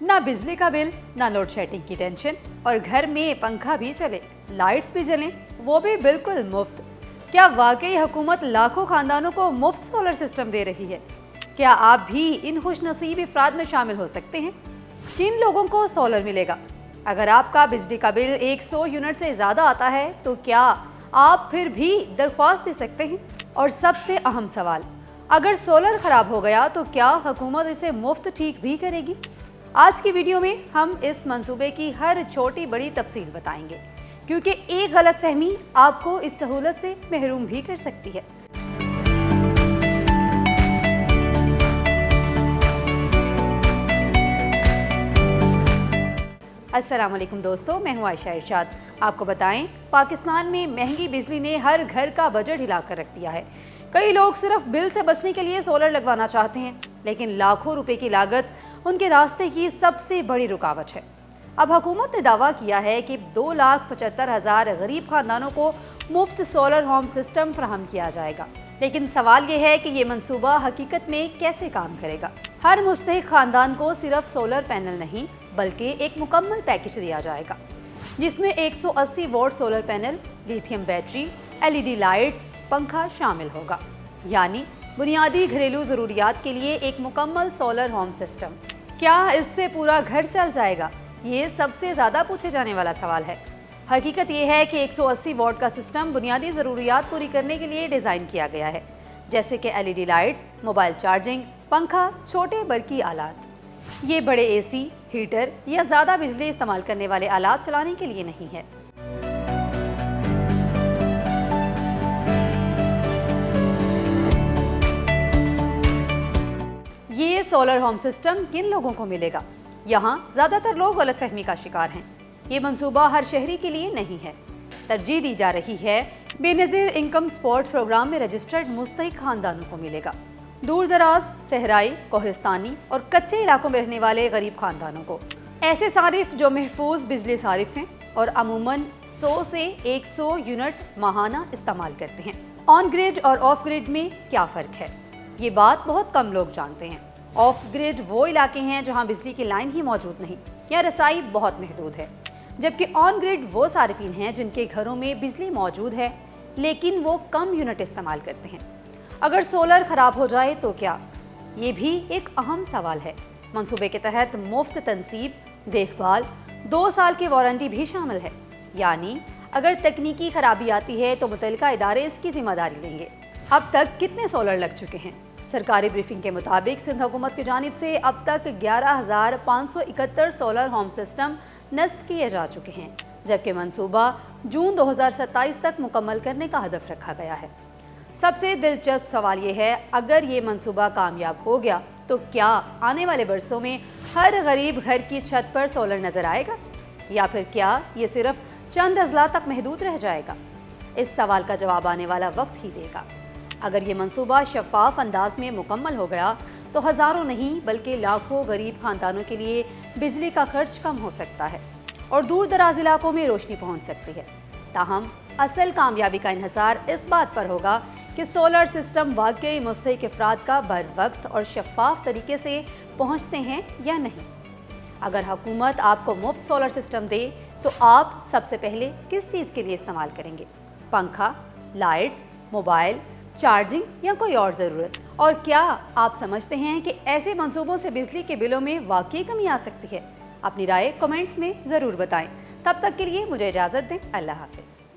ना बिजली का बिल, ना लोड शेडिंग की टेंशन, और घर में पंखा भी चले, लाइट्स भी जलें, वो भी बिल्कुल मुफ्त। क्या वाकई हुकूमत लाखों खानदानों को मुफ्त सोलर सिस्टम दे रही है? क्या आप भी इन खुशनसीब अफराद में शामिल हो सकते हैं? किन लोगों को सोलर मिलेगा? अगर आपका बिजली का बिल 100 यूनिट से ज़्यादा आता है तो क्या आप फिर भी दरख्वास्त दे सकते हैं? और सबसे अहम सवाल, अगर सोलर खराब हो गया तो क्या हुकूमत इसे मुफ्त ठीक भी करेगी? आज की वीडियो में हम इस मंसूबे की हर छोटी बड़ी तफसील बताएंगे, क्योंकि एक गलत फहमी आपको इस सहूलत से महरूम भी कर सकती है। अस्सलाम वालेकुम दोस्तों, मैं हूं आयशा इरशाद। आपको बताएं, पाकिस्तान में महंगी बिजली ने हर घर का बजट हिला कर रख दिया है। कई लोग सिर्फ बिल से बचने के लिए सोलर लगवाना चाहते हैं, लेकिन लाखों रुपए की लागत उनके रास्ते की सबसे बड़ी रुकावट है। अब हुकूमत ने दावा किया है कि 2,75,000 गरीब खानदानों को मुफ्त सोलर होम सिस्टम फराहम किया जाएगा, लेकिन सवाल ये है कि ये मंसूबा हकीकत में कैसे काम करेगा। हर मुस्तहिक खानदान को सिर्फ सोलर पैनल नहीं बल्कि एक मुकम्मल पैकेज दिया जाएगा, जिसमें 180 volt solar panel, lithium battery, LED lights, पंखा शामिल होगा। यानी बुनियादी घरेलू ज़रूरियात के लिए एक मुकम्मल सोलर होम सिस्टम। क्या इससे पूरा घर चल जाएगा? ये सबसे ज़्यादा पूछे जाने वाला सवाल है। हकीकत ये है कि 180 वोल्ट का सिस्टम बुनियादी ज़रूरियात पूरी करने के लिए डिज़ाइन किया गया है, जैसे कि LED लाइट्स, मोबाइल चार्जिंग, पंखा, छोटे बरकी आलात। ये बड़े AC, हीटर या ज़्यादा बिजली इस्तेमाल करने वाले आलात चलाने के लिए नहीं है। ये सोलर होम सिस्टम किन लोगों को मिलेगा? यहाँ ज़्यादातर लोग गलतफहमी का शिकार हैं। ये मंसूबा हर शहरी के लिए नहीं है। तरजीह दी जा रही है बेनज़ीर इनकम सपोर्ट प्रोग्राम में रजिस्टर्ड मुस्तहिक खानदानों को मिलेगा। दूर दराज, सहराई, कोहिस्तानी और कच्चे इलाकों में रहने वाले गरीब खानदानों को। ऐसे सारिफ जो महफूज बिजली सारिफ हैं और अमूमन 100 से 100 यूनिट माहाना इस्तेमाल करते हैं। ऑन ग्रिड और ऑफ ग्रिड में क्या फ़र्क है? ये बात बहुत कम लोग जानते हैं। ऑफ ग्रिड वो इलाके हैं जहां बिजली की लाइन ही मौजूद नहीं या रसाई बहुत महदूद है, जबकि ऑन ग्रिड वो सारिफिन हैं जिनके घरों में बिजली मौजूद है लेकिन वो कम यूनिट इस्तेमाल करते हैं। अगर सोलर खराब हो जाए तो क्या? ये भी एक अहम सवाल है। मंसूबे के तहत मुफ्त तनसीब, देखभाल, 2 साल की वारंटी भी शामिल है। यानी अगर तकनीकी खराबी आती है तो मुतल्लिका इदारे इसकी जिम्मेदारी लेंगे। अब तक कितने सोलर लग चुके हैं? सरकारी ब्रीफिंग के मुताबिक सिंध हुकूमत की जानिब से अब तक 11,571 सोलर होम सिस्टम नस्ब किए जा चुके हैं, जबकि मंसूबा जून 2027 तक मुकम्मल करने का हदफ रखा गया है। सबसे दिलचस्प सवाल ये है, अगर ये मंसूबा कामयाब हो गया तो क्या आने वाले बरसों में हर गरीब घर की छत पर सोलर नज़र आएगा, या फिर क्या ये सिर्फ चंद अजला तक महदूद रह जाएगा? इस सवाल का जवाब आने वाला वक्त ही देगा। अगर ये मंसूबा शफाफ अंदाज में मुकम्मल हो गया तो हज़ारों नहीं बल्कि लाखों गरीब खानदानों के लिए बिजली का खर्च कम हो सकता है और दूर दराज इलाकों में रोशनी पहुंच सकती है। ताहम असल कामयाबी का इन्हिसार इस बात पर होगा कि सोलर सिस्टम वाकई मुस्तहिक अफराद का बर वक्त और शफाफ तरीके से पहुंचते हैं या नहीं। अगर हुकूमत आपको मुफ्त सोलर सिस्टम दे तो आप सबसे पहले किस चीज़ के लिए इस्तेमाल करेंगे? पंखा, लाइट्स, मोबाइल चार्जिंग या कोई और ज़रूरत? और क्या आप समझते हैं कि ऐसे मंसूबों से बिजली के बिलों में वाकई कमी आ सकती है? अपनी राय कमेंट्स में ज़रूर बताएं। तब तक के लिए मुझे इजाज़त दें। अल्लाह हाफ़िज़।